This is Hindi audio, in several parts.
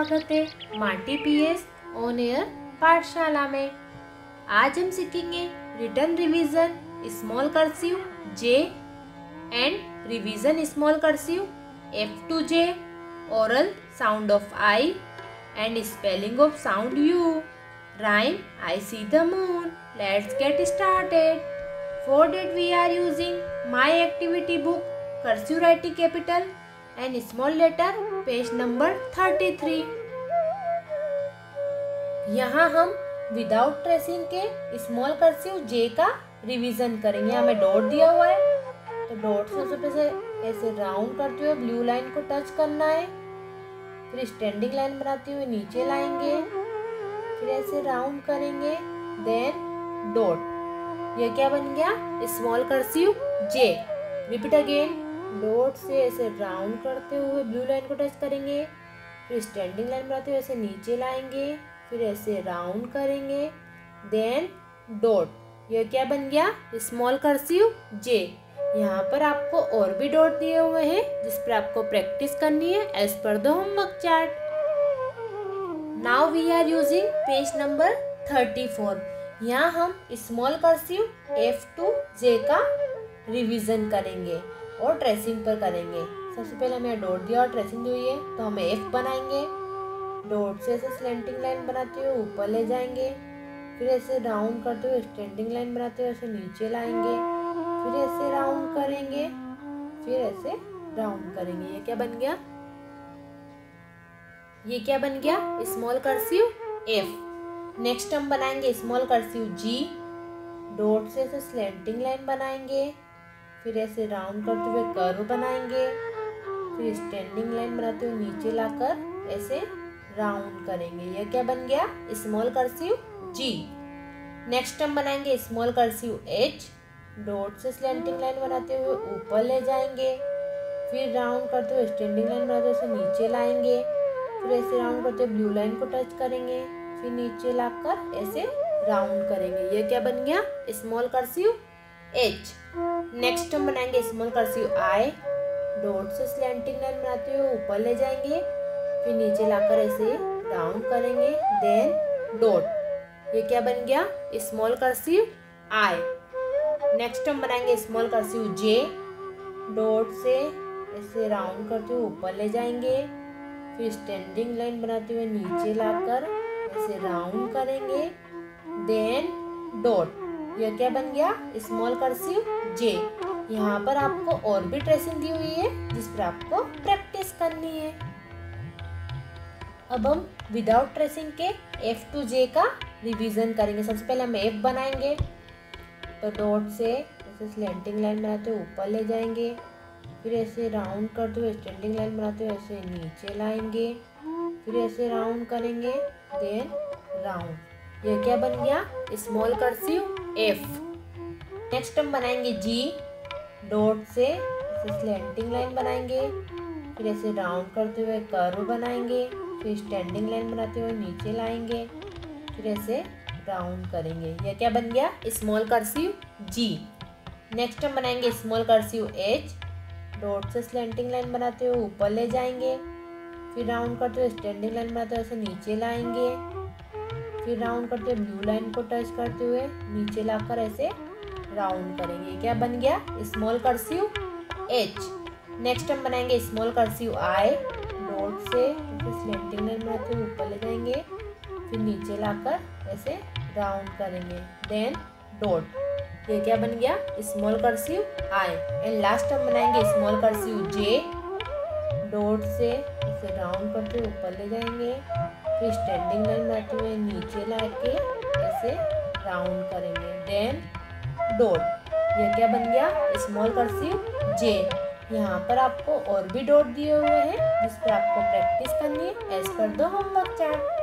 स्वागत है माटी पीएस ऑन एयर पाठशाला में। आज हम सीखेंगे written revision small cursive J and revision small cursive F2J, oral sound of I and spelling of sound U. Rhyme I see the moon. Let's get started. For that we are using my activity book cursive writing capital and small letter page number 33. यहाँ हम विदाउट ट्रेसिंग के स्मॉल कर्सिव जे का रिवीजन करेंगे। हमें डॉट दिया हुआ है तो डॉट से सबसे पहले ऐसे राउंड करते हुए ब्लू लाइन को टच करना है, फिर स्टैंडिंग लाइन बनाते हुए नीचे लाएंगे, फिर ऐसे राउंड करेंगे, देन डॉट। ये क्या बन गया? Small cursive J. Repeat again. Dot से ऐसे राउंड करते हुए ब्लू लाइन को टच करेंगे, फिर स्टैंडिंग लाइन बनाते हुए ऐसे नीचे लाएंगे, फिर ऐसे राउंड करेंगे, देन डॉट। ये क्या बन गया? स्मॉल कर्सिव जे। यहाँ पर आपको और भी डॉट दिए हुए हैं जिस पर आपको प्रैक्टिस करनी है as per the homework chart. Now we are using page number 34। यहाँ हम स्मॉल कर्सिव F2J का रिवीजन करेंगे और ट्रेसिंग पर करेंगे। सबसे पहले हमें डॉट दिया और ट्रेसिंग दी हुई है तो हमें F बनाएंगे। डॉट से ऐसे स्लैंटिंग लाइन बनाते हुए ऊपर ले जाएंगे, फिर ऐसे राउंड करते हुए स्टैंडिंग लाइन बनाते हुए ऐसे नीचे लाएंगे, फिर ऐसे राउंड करेंगे, फिर ऐसे राउंड करेंगे। ये क्या बन गया? ये क्या बन गया? Small cursive F। नेक्स्ट हम बनाएंगे स्मॉल कर्सिव G। डॉट से ऐसे स्लैंटिंग लाइन बनाएंगे, फिर ऐसे राउंड करते हुए कर्व बनाएंगे, फिर स्टैंडिंग लाइन बनाते हुए नीचे लाकर ऐसे राउंड करेंगे। ये क्या बन गया? Small cursive G। नेक्स्ट हम बनाएंगे स्मॉल कर्सिव H। डॉट से स्लैंटिंग लाइन बनाते हुए ऊपर ले जाएंगे, फिर राउंड करते हुए स्टैंडिंग लाइन बनाते हुए ऐसे नीचे लाएंगे, फिर ऐसे राउंड करते हुए ब्लू लाइन को टच करेंगे, फिर नीचे लाकर ऐसे राउंड करेंगे। ये क्या बन गया? Small cursive H। नेक्स्ट हम बनाएंगे स्मॉल कर्सिव I। डॉट से स्लैंटिंग लाइन बनाते हुए ऊपर ले जाएंगे, फिर नीचे लाकर ऐसे राउंड करेंगे, देन डॉट। ये क्या बन गया? Small cursive I। नेक्स्ट हम बनाएंगे स्मॉल कर्सिव J। डॉट से ऐसे राउंड करते हुए ऊपर ले जाएंगे, फिर स्टैंडिंग लाइन बनाते हुए नीचे लाकर ऐसे राउंड करेंगे, देन डॉट। यह क्या बन गया? Small cursive J। यहाँ पर आपको और भी ट्रेसिंग दी हुई है जिस पर आपको प्रैक्टिस करनी है। अब हम विदाउट ट्रेसिंग के F2J का रिवीजन करेंगे। सबसे पहले हम F बनाएंगे तो डॉट से ऐसे स्लैंटिंग लाइन बनाते हुए ऊपर ले जाएंगे, फिर ऐसे राउंड करते हुए स्टैंडिंग लाइन बनाते हुए ऐसे नीचे लाएंगे, फिर ऐसे राउंड करेंगे, देन राउंड। यह क्या बन गया? Small cursive F। नेक्स्ट हम बनाएंगे G। डॉट से ऐसे स्लैंटिंग लाइन बनाएंगे, फिर ऐसे राउंड करते हुए कर्व बनाएंगे, फिर स्टैंडिंग लाइन बनाते हुए नीचे लाएंगे, फिर ऐसे राउंड करेंगे। यह क्या बन गया? Small cursive G। नेक्स्ट हम बनाएंगे स्मॉल कर्सिव H। डॉट से स्लैंटिंग लाइन बनाते हुए ऊपर ले जाएंगे, फिर राउंड करते हुए स्टैंडिंग लाइन बनाते हुए ऐसे नीचे लाएंगे, फिर राउंड करते हुए ब्लू लाइन को टच करते हुए नीचे लाकर ऐसे राउंड करेंगे। क्या बन गया? Small cursive H। नेक्स्ट हम बनाएंगे स्मॉल कर्सिव I। डॉट से स्लैंटिंग लाइन बनाते हुए ऊपर ले जाएंगे, फिर नीचे लाकर ऐसे राउंड करेंगे, देन डॉट। ये क्या बन गया? Small cursive I। And last हम बनाएंगे स्मॉल कर्सिव J। डॉट से ऐसे राउंड करते हुए ऊपर ले जाएंगे, फिर स्टैंडिंग लाइन बनाते हुए नीचे लाके ऐसे राउंड करेंगे, देन डॉट। ये क्या बन गया? Small cursive J। यहाँ पर आपको और भी डॉट दिए हुए हैं जिस पर आपको प्रैक्टिस करनी है as per the homework chart.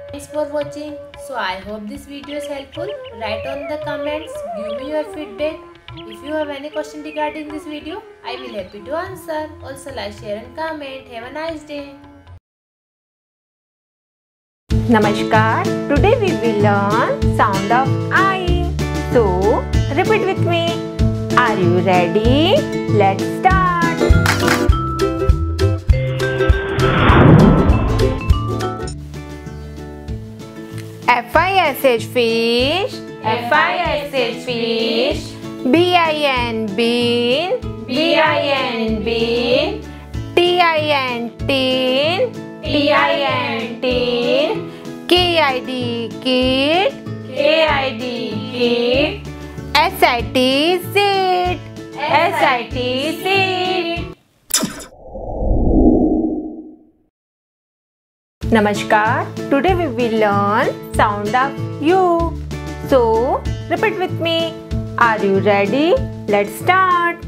Thanks for watching. So I hope this video is helpful. Write on the comments. Give me your feedback. If you have any question regarding this video, I will happy to answer. Also like, share and comment. Have a nice day. Namaskar. Today we will learn sound of I. So repeat with me. Are you ready? Let's start. F-I-S-H fish, F-I-S-H fish. B-I-N bean, B-I-N bean. T-I-N tin, T-I-N tin. K-I-D kid, K-I-D kid. S-I-T sit, S-I-T sit. Namaskar. Today we will learn sound of U. So repeat with me. Are you ready? Let's start.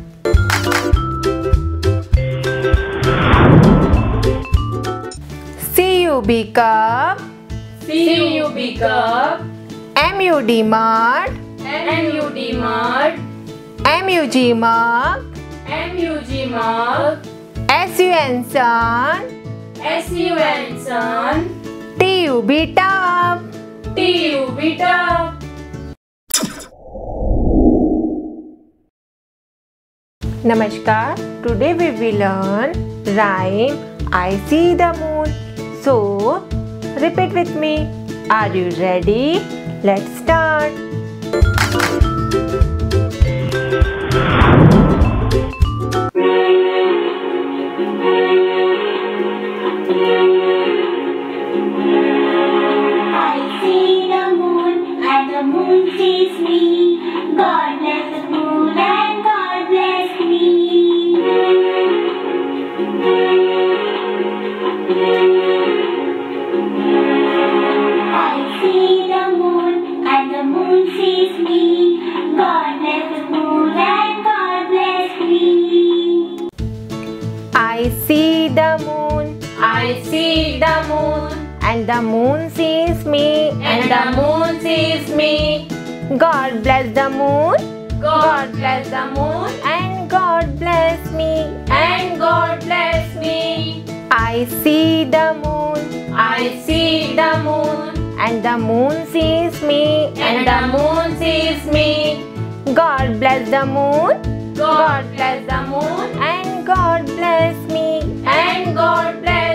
C-U-B cup, C-U-B cup. M-U-D mud, M-U-D mud. M-U-G mug, M-U-G mug. S-U-N sun, S-U-N sun. T-U-B tub. T-U-B tub. Namaskar. Today we will learn rhyme I see the moon. So repeat with me. Are you ready? Let's start. I see the moon and the moon sees me. God bless the moon and God bless me. I see the moon and the moon sees me. God bless the moon and God bless me. I see the moon I see the moon and the moon sees me. and the moon sees me. God bless the moon God bless the moon and God bless me. and God bless me. I see the moon I see the moon and the moon sees me. and the moon sees me. God bless the moon God bless the moon and God bless me. and God bless